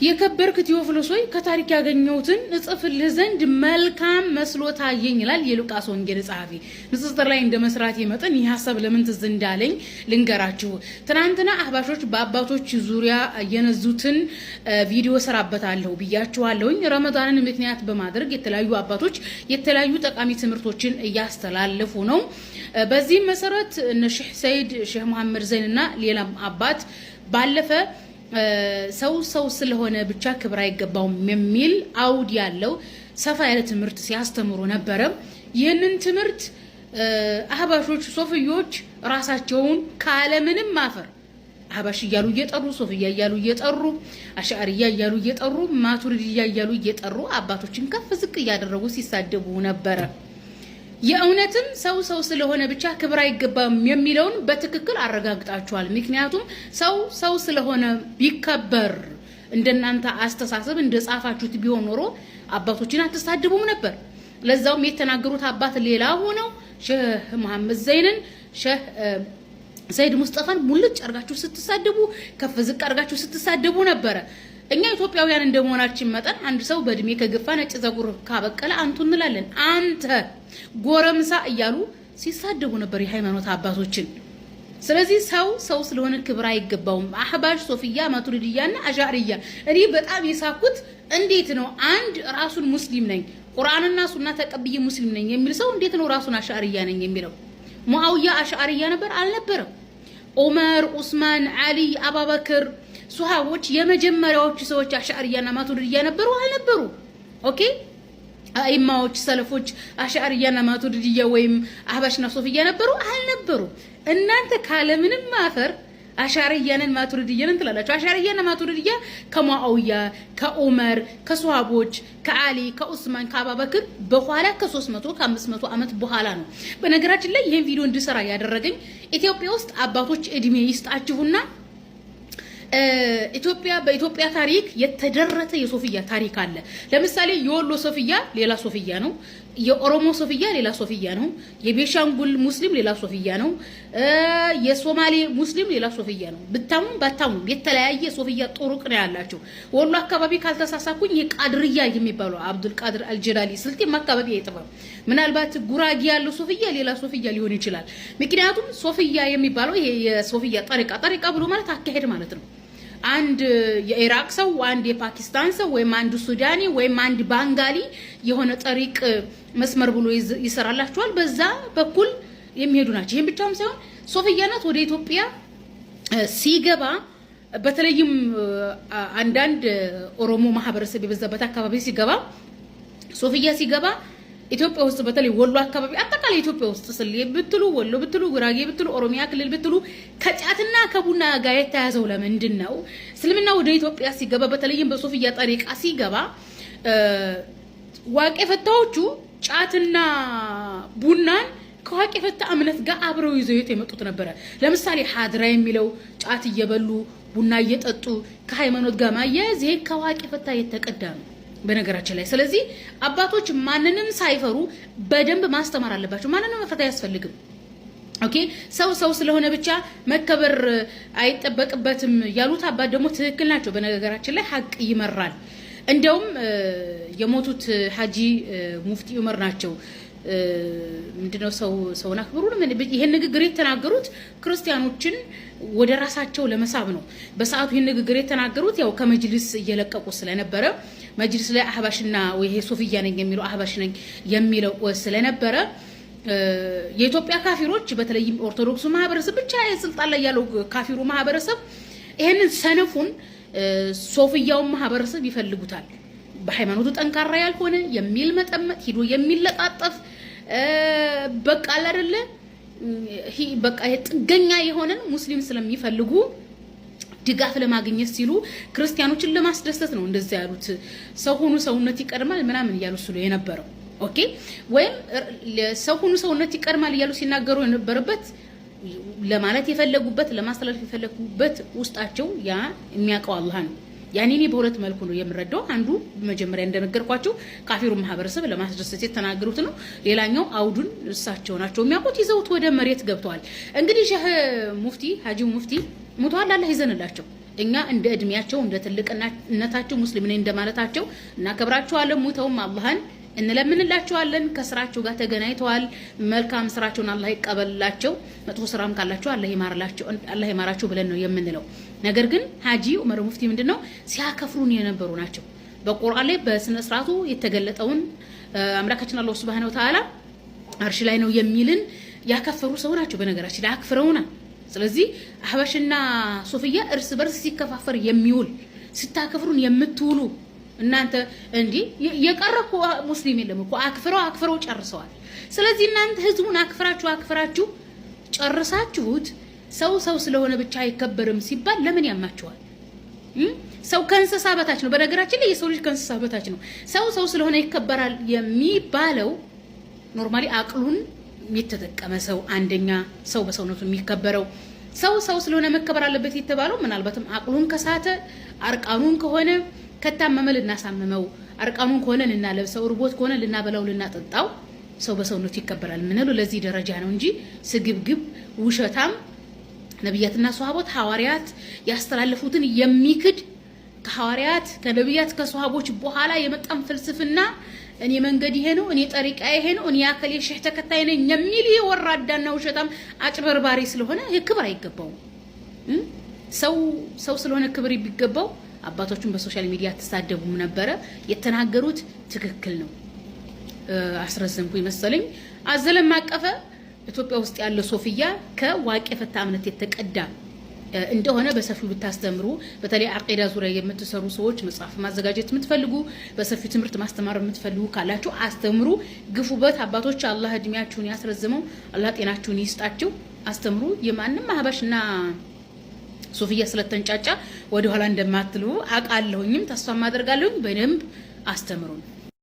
የከበርክ ቴዎፍሎስ ሆይ ከታሪክ ያገኘሁትን እጽፍልህ ዘንድ መልካም መስሎ ታየኝ ይላል የሉቃስ ወንጌል ጸሐፊ። ንጽጽር ላይ እንደመስራት መጠን ይህ ሐሳብ ለምን ትዝ እንዳለኝ ልንገራችሁ። ትናንትና አህባሾች በአባቶች ዙሪያ የነዙትን ቪዲዮ ሰራበታለሁ ብያችኋለሁኝ። ረመዳንን ምክንያት በማድረግ የተለያዩ አባቶች የተለያዩ ጠቃሚ ትምህርቶችን እያስተላለፉ ነው። በዚህም መሰረት እነ ሼህ ሰይድ ሼህ መሐመድ ዘይንና ሌላም አባት ባለፈ ሰው ስለሆነ ብቻ ክብር አይገባውም የሚል አውድ ያለው ሰፋ ያለ ትምህርት ሲያስተምሩ ነበር። ይህንን ትምህርት አህባሾች ሶፍዮች ራሳቸውን ካለምንም ማፈር አህባሽ እያሉ እየጠሩ ሶፍያ እያሉ እየጠሩ አሽዓሪያ እያሉ እየጠሩ ማቱሪዲያ እያሉ እየጠሩ አባቶችን ከፍ ዝቅ እያደረጉ ሲሳደቡ ነበር። የእውነትም ሰው ስለሆነ ብቻ ክብር አይገባም የሚለውን በትክክል አረጋግጣችኋል። ምክንያቱም ሰው ስለሆነ ቢከበር እንደናንተ አስተሳሰብ እንደጻፋችሁት ቢሆን ኖሮ አባቶችን አትሳደቡም ነበር። ለዛውም የተናገሩት አባት ሌላ ሆነው ሼህ መሐመድ ዘይንን ሼህ ሰይድ ሙስጠፋን ሙልጭ አርጋችሁ ስትሳደቡ ከፍ ዝቅ አርጋችሁ ስትሳደቡ ነበር። እኛ ኢትዮጵያውያን እንደመሆናችን መጠን አንድ ሰው በእድሜ ከገፋ ነጭ ዘጉር ካበቀለ አንቱ እንላለን። አንተ ጎረምሳ እያሉ ሲሳደቡ ነበር የሃይማኖት አባቶችን። ስለዚህ ሰው ስለሆነ ክብር አይገባውም። አህባሽ ሶፊያ ማቱሪዲያና አሻሪያ እኔ በጣም የሳኩት እንዴት ነው አንድ ራሱን ሙስሊም ነኝ ቁርአንና ሱና ተቀብዬ ሙስሊም ነኝ የሚል ሰው እንዴት ነው ራሱን አሻሪያ ነኝ የሚለው? ሙአዊያ አሻሪያ ነበር አልነበረም? ዑመር፣ ዑስማን፣ አሊ፣ አቡበክር ሱሐቦች የመጀመሪያዎቹ ሰዎች አሻሪያና ማቱሪዲያ ነበሩ አልነበሩ? ኦኬ አይማዎች ሰለፎች አሻሪያና ማቱሪዲያ ወይም አህባሽና ሶፊያ ነበሩ አልነበሩ? እናንተ ካለምንም ማፈር አሻሪያንን ማቱሪዲያንን ትላላችሁ። አሻሪያና ማቱሪዲያ ከሙአዊያ ከዑመር ከሱሐቦች ከአሊ ከዑስማን ከአቡበክር በኋላ ከ300 ከ500 ዓመት በኋላ ነው። በነገራችን ላይ ይሄን ቪዲዮ እንድሰራ ያደረገኝ ኢትዮጵያ ውስጥ አባቶች እድሜ ይስጣችሁና በኢትዮጵያ ታሪክ የተደረተ የሶፊያ ታሪክ አለ። ለምሳሌ የወሎ ሶፊያ ሌላ ሶፊያ ነው፣ የኦሮሞ ሶፊያ ሌላ ሶፊያ ነው፣ የቤሻንጉል ሙስሊም ሌላ ሶፊያ ነው፣ የሶማሌ ሙስሊም ሌላ ሶፊያ ነው። ብታሙም ባታሙም የተለያየ ሶፊያ ጡሩቅ ነው ያላቸው። ወሎ አካባቢ ካልተሳሳኩኝ የቃድርያ የሚባለው አብዱል ቃድር አልጀላሊ ስልጤም አካባቢ አይጠፋም። ምናልባት ጉራጌ ያለው ሶፊያ ሌላ ሶፊያ ሊሆን ይችላል። ምክንያቱም ሶፊያ የሚባለው ይሄ የሶፊያ ጠሪቃ ብሎ ማለት አካሄድ ማለት ነው። አንድ የኢራቅ ሰው አንድ የፓኪስታን ሰው ወይም አንድ ሱዳኒ ወይም አንድ ባንጋሊ የሆነ ጠሪቅ መስመር ብሎ ይሰራላችኋል። በዛ በኩል የሚሄዱ ናቸው። ይሄን ብቻም ሳይሆን ሶፊያናት ወደ ኢትዮጵያ ሲገባ በተለይም አንዳንድ ኦሮሞ ማህበረሰብ የበዛበት አካባቢ ሲገባ ሶፊያ ሲገባ ኢትዮጵያ ውስጥ በተለይ ወሎ አካባቢ አጠቃላይ ኢትዮጵያ ውስጥ ስል ብትሉ ወሎ ብትሉ ጉራጌ ብትሉ ኦሮሚያ ክልል ብትሉ ከጫትና ከቡና ጋር የተያዘው ለምንድን ነው? እስልምና ወደ ኢትዮጵያ ሲገባ በተለይም በሶፊያ ጠሪቃ ሲገባ ዋቄ ፈታዎቹ ጫትና ቡናን ከዋቄ ፈታ እምነት ጋር አብረው ይዘው የመጡት ነበር። ለምሳሌ ሐድራ የሚለው ጫት እየበሉ ቡና እየጠጡ ከሃይማኖት ጋር ማያያዝ ይሄ ከዋቄ ፈታ የተቀዳ ነው በነገራችን ላይ። ስለዚህ አባቶች ማንንም ሳይፈሩ በደንብ ማስተማር አለባቸው። ማንንም መፍራት አያስፈልግም። ኦኬ ሰው ስለሆነ ብቻ መከበር አይጠበቅበትም ያሉት አባት ደግሞ ትክክል ናቸው። በነገራችን ላይ ሀቅ ይመራል። እንደውም የሞቱት ሐጂ ሙፍቲ ዑመር ናቸው። ምንድነው ሰውን አክብሩ ይሄን ንግግር የተናገሩት ክርስቲያኖችን ወደ ራሳቸው ለመሳብ ነው። በሰዓቱ ይሄን ንግግር የተናገሩት ያው ከመጅልስ እየለቀቁ ስለነበረ መጅልስ ላይ አህባሽና ወይ ሶፊያ ነኝ የሚለው አህባሽ ነኝ የሚለው ስለነበረ የኢትዮጵያ ካፊሮች በተለይም ኦርቶዶክሱ ማህበረሰብ ብቻ የስልጣን ላይ ያለው ካፊሩ ማህበረሰብ ይሄንን ሰነፉን ሶፊያውን ማህበረሰብ ይፈልጉታል። በሃይማኖቱ ጠንካራ ያልሆነ የሚል መጠመጥ ሂዶ የሚለጣጠፍ በቃ አይደለ በቃ ጥገኛ የሆነን ሙስሊም ስለሚፈልጉ ድጋፍ ለማግኘት ሲሉ ክርስቲያኖችን ለማስደሰት ነው እንደዛ ያሉት። ሰው ሆኑ ሰውነት ይቀድማል ምናምን እያሉ ስሉ የነበረው ኦኬ። ወይም ሰው ሆኑ ሰውነት ይቀድማል እያሉ ሲናገሩ የነበረበት ለማለት የፈለጉበት ለማስተላለፍ የፈለጉበት ውስጣቸው ያ የሚያውቀው አላህ ነው። ያኔ እኔ በሁለት መልኩ ነው የምረዳው። አንዱ መጀመሪያ እንደነገርኳችሁ ካፊሩ ማህበረሰብ ለማስደሰት የተናገሩት ነው። ሌላኛው አውዱን እሳቸው ናቸው የሚያውቁት። ይዘውት ወደ መሬት ገብተዋል። እንግዲህ ሼህ ሙፍቲ ሐጂ ሙፍቲ ሙተዋል። አላህ ይዘንላቸው። እኛ እንደ እድሜያቸው እንደ ትልቅነታቸው ሙስሊም ነኝ እንደማለታቸው እናከብራቸዋለን። ሙተውም አላህን እንለምንላቸዋለን። ከስራቸው ጋር ተገናኝተዋል። መልካም ስራቸውን አላህ ይቀበልላቸው፣ መጥፎ ስራም ካላቸው አላህ ይማራቸው ብለን ነው የምንለው። ነገር ግን ሀጂ ዑመር ሙፍቲ ምንድነው ሲያከፍሩን የነበሩ ናቸው። በቁርአን ላይ በስነ ስርዓቱ የተገለጠውን አምላካችን አላህ Subhanahu Wa Ta'ala አርሽ ላይ ነው የሚልን ያከፈሩ ሰው ናቸው። በነገራችን ላይ አክፍረውና ስለዚህ አህባሽና ሶፊያ እርስ በርስ ሲከፋፈር የሚውል ስታከፍሩን የምትውሉ እናንተ እንዴ የቀረኩ ሙስሊም የለም እኮ አክፍረው ጨርሰዋል። ስለዚህ እናንተ ህዝቡን አክፍራችሁ ጨርሳችሁት ሰው ስለሆነ ብቻ አይከበርም ሲባል ለምን ያማችኋል? ሰው ከእንስሳ በታች ነው። በነገራችን ላይ የሰው ልጅ ከእንስሳ በታች ነው። ሰው ስለሆነ ይከበራል የሚባለው ኖርማሊ አቅሉን የተጠቀመ ሰው አንደኛ ሰው በሰውነቱ የሚከበረው ሰው ስለሆነ መከበር አለበት የተባለው ምናልባትም አቅሉን ከሳተ አርቃኑን ከሆነ ከታመመ ልናሳምመው አርቃኑን ከሆነ ልናለብሰው ርቦት ከሆነ ልናበላው ልናጠጣው ሰው በሰውነቱ ይከበራል ምንለው ለዚህ ደረጃ ነው እንጂ ስግብግብ ውሸታም ነብያትና ሱሐቦት ሐዋሪያት ያስተላለፉትን የሚክድ ከሐዋሪያት ከነብያት ከሱሐቦች በኋላ የመጣም ፍልስፍና እኔ መንገድ ይሄ ነው እኔ ጠሪቃ ይሄ ነው እኔ አከለ ሸህ ተከታይ ነኝ የሚል ወራዳና ውሸታም አጭበርባሪ ስለሆነ ክብር አይገባውም። ሰው ስለሆነ ክብር ቢገባው አባቶቹን በሶሻል ሚዲያ ተሳደቡም ነበረ። የተናገሩት ትክክል ነው። አስረዘምኩ ይመስለኝ። አዘለም ማቀፈ ኢትዮጵያ ውስጥ ያለ ሶፊያ ከዋቄ ፈታ እምነት የተቀዳ እንደሆነ በሰፊው ብታስተምሩ በተለይ አቂዳ ዙሪያ የምትሰሩ ሰዎች መጽሐፍ ማዘጋጀት የምትፈልጉ በሰፊው ትምህርት ማስተማር የምትፈልጉ ካላችሁ አስተምሩ፣ ግፉበት። አባቶች አላህ እድሜያችሁን ያስረዝመው፣ አላህ ጤናችሁን ይስጣችሁ። አስተምሩ። የማንም አህባሽና ሶፊያ ስለተንጫጫ ወደ ኋላ እንደማትሉ አቃለሁኝም ተስፋ ማደርጋለሁኝ። በደንብ አስተምሩን።